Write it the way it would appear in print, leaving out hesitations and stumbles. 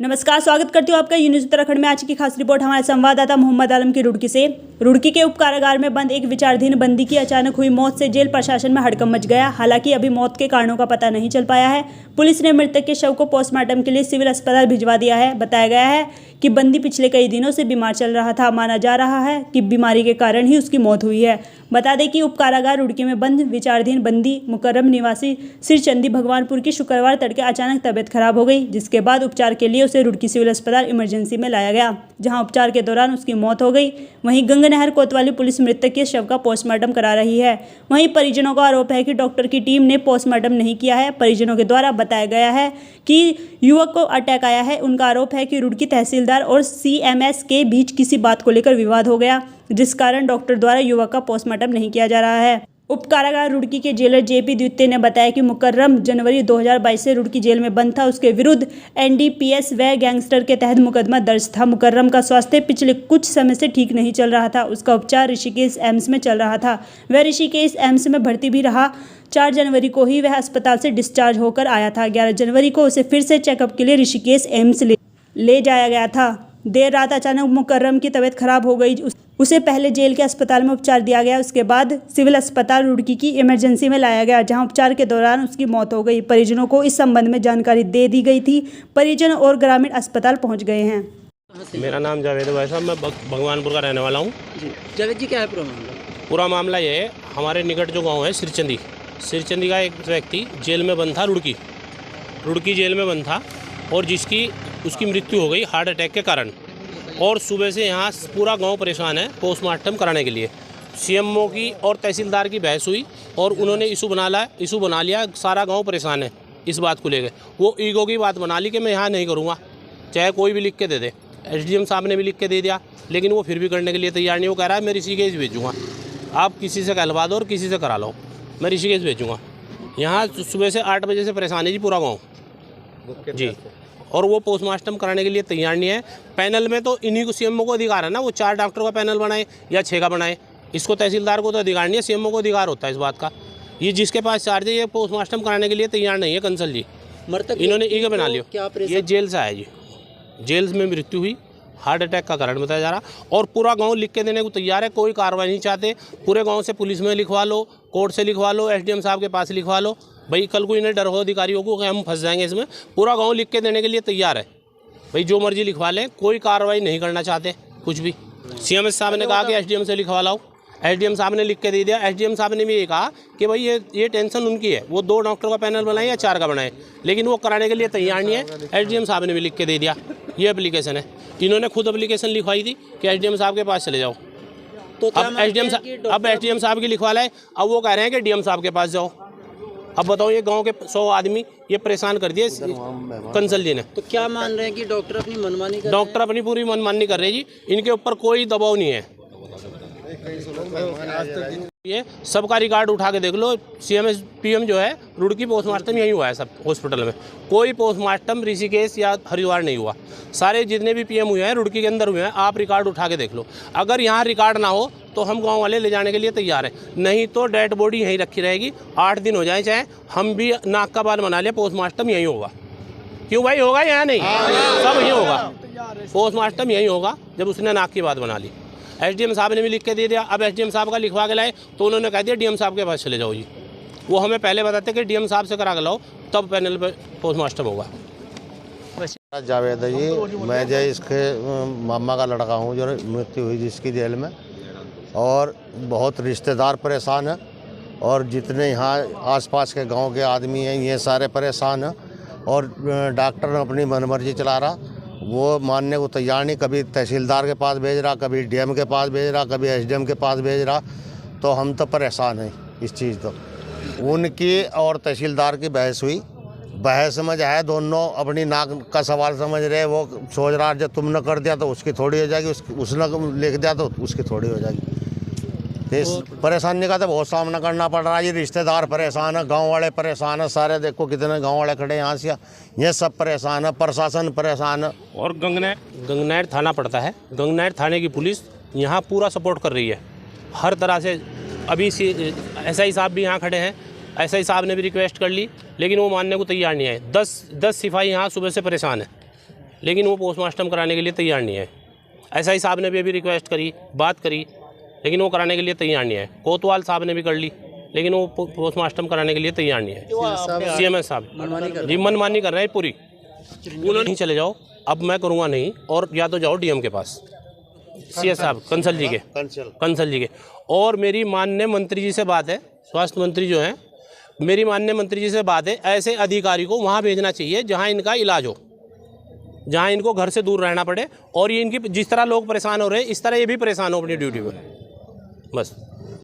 नमस्कार, स्वागत करती हूँ आपका न्यूज़ उत्तराखंड में। आज की खास रिपोर्ट हमारे संवाददाता मोहम्मद आलम की रुड़की से। रुड़की के उप कारागार में बंद एक विचाराधीन बंदी की अचानक हुई मौत से जेल प्रशासन में हड़कंप मच गया। हालांकि अभी मौत के कारणों का पता नहीं चल पाया है। पुलिस ने मृतक के शव को पोस्टमार्टम के लिए सिविल अस्पताल भिजवा दिया है। बताया गया है कि बंदी पिछले कई दिनों से बीमार चल रहा था। माना जा रहा है कि बीमारी के कारण ही उसकी मौत हुई है। बता दें कि उप कारागार रुड़की में बंद विचाराधीन बंदी मुकर्रम निवासी सिरचंदी भगवानपुर की शुक्रवार तड़के अचानक तबीयत खराब हो गई, जिसके बाद उपचार के लिए उसे रुड़की सिविल अस्पताल इमरजेंसी में लाया गया, जहां उपचार के दौरान उसकी मौत हो गई। वहीं गंगनहर कोतवाली पुलिस मृतक के शव का पोस्टमार्टम करा रही है। वहीं परिजनों का आरोप है कि डॉक्टर की टीम ने पोस्टमार्टम नहीं किया है। परिजनों के द्वारा बताया गया है कि युवक को अटैक आया है। उनका आरोप है कि रुड़की तहसीलदार और सीएमएस के बीच किसी बात को लेकर विवाद हो गया, जिस कारण डॉक्टर द्वारा युवक का पोस्टमार्टम नहीं किया जा रहा है। उप कारागार रुड़की के जेलर जेपी द्वितीय ने बताया कि मुकर्रम जनवरी 2022 से रुड़की जेल में बंद था। उसके विरुद्ध एनडीपीएस व गैंगस्टर के तहत मुकदमा दर्ज था। मुकर्रम का स्वास्थ्य पिछले कुछ समय से ठीक नहीं चल रहा था। उसका उपचार ऋषिकेश एम्स में चल रहा था। वह ऋषिकेश एम्स में भर्ती भी रहा। 4 जनवरी को ही वह अस्पताल से डिस्चार्ज होकर आया था। 11 जनवरी को उसे फिर से चेकअप के लिए ऋषिकेश एम्स ले जाया गया था। देर रात अचानक मुकर्रम की तबीयत खराब हो गई। उसे पहले जेल के अस्पताल में उपचार दिया गया। उसके बाद सिविल अस्पताल रुड़की की इमरजेंसी में लाया गया, जहां उपचार के दौरान उसकी मौत हो गई। परिजनों को इस संबंध में जानकारी दे दी गई थी। परिजन और ग्रामीण अस्पताल पहुंच गए हैं। मेरा नाम जावेद भाई साहब, मैं भगवानपुर का रहने वाला हूँ। जावेद जी, क्या है पूरा मामला? पूरा मामला ये है, हमारे निकट जो गांव है सिरचंदी का एक व्यक्ति जेल में बंद था। रुड़की जेल में बंद था और उसकी मृत्यु हो गई हार्ट अटैक के कारण। और सुबह से यहाँ पूरा गांव परेशान है पोस्टमार्टम कराने के लिए। सीएमओ की और तहसीलदार की बहस हुई और उन्होंने इशू बना लिया। सारा गांव परेशान है इस बात को लेकर। वो ईगो की बात बना ली कि मैं यहाँ नहीं करूँगा, चाहे कोई भी लिख के दे दे। एसडीएम साहब ने भी लिख के दे दिया, लेकिन वो फिर भी करने के लिए तैयार नहीं। वो कह रहा है मैं ऋषिकेश भेजूँगा, आप किसी से कहलवा दो और किसी से करा लो, मैं ऋषिकेश भेजूँगा। यहाँ सुबह से 8 बजे से परेशान है जी पूरा गाँव जी। और वो पोस्टमार्टम कराने के लिए तैयार नहीं है। पैनल में तो इन्हीं को सीएमओ को अधिकार है ना, वो 4 डॉक्टर का पैनल बनाए या 6 का बनाए। इसको तहसीलदार को तो अधिकार नहीं है, सीएमओ को अधिकार होता है इस बात का। ये जिसके पास चार्ज है ये पोस्टमार्टम कराने के लिए तैयार नहीं है। कंसल जी इन्होंने ईगो बना लिया। ये जेल से आया जी, जेल में मृत्यु हुई, हार्ट अटैक का कारण बताया जा रहा। और पूरा गाँव लिख के देने को तैयार है, कोई कार्रवाई नहीं चाहते। पूरे गाँव से पुलिस में लिखवा लो, कोर्ट से लिखवा लो, एसडीएम साहब के पास लिखवा लो। भाई कल को इन्हें डर हो अधिकारियों को कि हम फंस जाएंगे इसमें। पूरा गांव लिख के देने के लिए तैयार है। भाई जो मर्जी लिखवा लें, कोई कार्रवाई नहीं करना चाहते कुछ भी। सीएमएस साहब ने कहा कि एसडीएम से लिखवा लाओ, एसडीएम साहब ने लिख के दे दिया। एसडीएम साहब ने भी ये कहा कि भाई ये टेंशन उनकी है, वो 2 डॉक्टर का पैनल बनाए या 4 का बनाए, लेकिन वो कराने के लिए तैयार नहीं है। एसडीएम साहब ने भी लिख के दे दिया। ये एप्लीकेशन है, इन्होंने खुद एप्लीकेशन लिखवाई थी कि एसडीएम साहब के पास चले जाओ। तो अब एसडीएम साहब की लिखवा लाए, अब वो कह रहे हैं कि डीएम साहब के पास जाओ। अब बताओ, ये गांव के 100 आदमी ये परेशान कर दिए कंसल जी ने। तो क्या मान रहे हैं कि डॉक्टर अपनी मनमानी कर डॉक्टर अपनी पूरी मनमानी कर रहे जी। इनके ऊपर कोई दबाव नहीं है। ये सबका रिकॉर्ड उठा के देख लो। सीएमएस पीएम जो है रुड़की पोस्टमार्टम यही हुआ है सब हॉस्पिटल में। कोई पोस्टमार्टम ऋषिकेश या हरिद्वार नहीं हुआ। सारे जितने भी पीएम हुए हैं रुड़की के अंदर हुए हैं, आप रिकॉर्ड उठा के देख लो। अगर यहाँ रिकॉर्ड ना हो तो हम गांव वाले ले जाने के लिए तैयार हैं, नहीं तो डेड बॉडी यहीं रखी रहेगी। 8 दिन हो जाए, चाहे हम भी नाक का बाल बना लिया, पोस्टमार्टम यहीं होगा। क्यों भाई, होगा यहाँ नहीं? सब यहीं होगा, पोस्टमार्टम यहीं होगा जब उसने नाक की बात बना ली। एसडीएम साहब ने भी लिख के दे दिया। अब एसडीएम साहब का लिखवा के लाए तो उन्होंने कह दिया डीएम साहब के पास चले जाओ जी। वो हमें पहले बताते कि डीएम साहब से करा के लाओ, तब पैनल पे पोस्टमार्टम होगा। जावेद है जी, मैं जो इसके मामा का लड़का हूँ जो मृत्यु हुई जिसकी जेल में। और बहुत रिश्तेदार परेशान हैं और जितने यहाँ आसपास के गांव के आदमी हैं ये सारे परेशान हैं। और डॉक्टर अपनी मनमर्जी चला रहा, वो मानने को तैयार नहीं। कभी तहसीलदार के पास भेज रहा, कभी डीएम के पास भेज रहा, कभी एसडीएम के पास भेज रहा। तो हम तो परेशान हैं इस चीज़ तो। उनकी और तहसीलदार की बहस हुई, बहस समझ आया, दोनों अपनी नाक का सवाल समझ रहे। वो सोच रहा जब तुमने कर दिया तो उसकी थोड़ी हो जाएगी, उसने लिख दिया तो उसकी थोड़ी हो जाएगी। इस परेशानी का तो बहुत सामना करना पड़ रहा है। ये रिश्तेदार परेशान है, गांव वाले परेशान है, सारे देखो कितने गांव वाले खड़े यहाँ से, ये सब परेशान है, प्रशासन परेशान है। और गंगनहर थाना पड़ता है, गंगनहर थाने की पुलिस यहाँ पूरा सपोर्ट कर रही है हर तरह से। अभी एसआई साहब भी यहाँ खड़े हैं, एसआई साहब ने भी रिक्वेस्ट कर ली, लेकिन वो मानने को तैयार नहीं है। 10 सिपाही यहाँ सुबह से परेशान है। लेकिन वो पोस्टमार्टम कराने के लिए तैयार नहीं है। एसआई साहब ने भी अभी रिक्वेस्ट करी, बात करी, लेकिन वो कराने के लिए तैयार नहीं है। कोतवाल साहब ने भी कर ली, लेकिन वो पोस्टमार्टम कराने के लिए तैयार नहीं है। CMS साहब जी मनमानी कर रहे हैं पूरी। नहीं चले जाओ, अब मैं करूँगा नहीं, और या तो जाओ DM के पास, CS साहब कंसल जी के। और मेरी माननीय मंत्री जी से बात है, स्वास्थ्य मंत्री जो हैं, मेरी माननीय मंत्री जी से बात है, ऐसे अधिकारी को वहाँ भेजना चाहिए जहाँ इनका इलाज हो, जहाँ इनको घर से दूर रहना पड़े, और ये इनकी जिस तरह लोग परेशान हो रहे हैं इस तरह ये भी परेशान हो अपनी ड्यूटी पर, बस।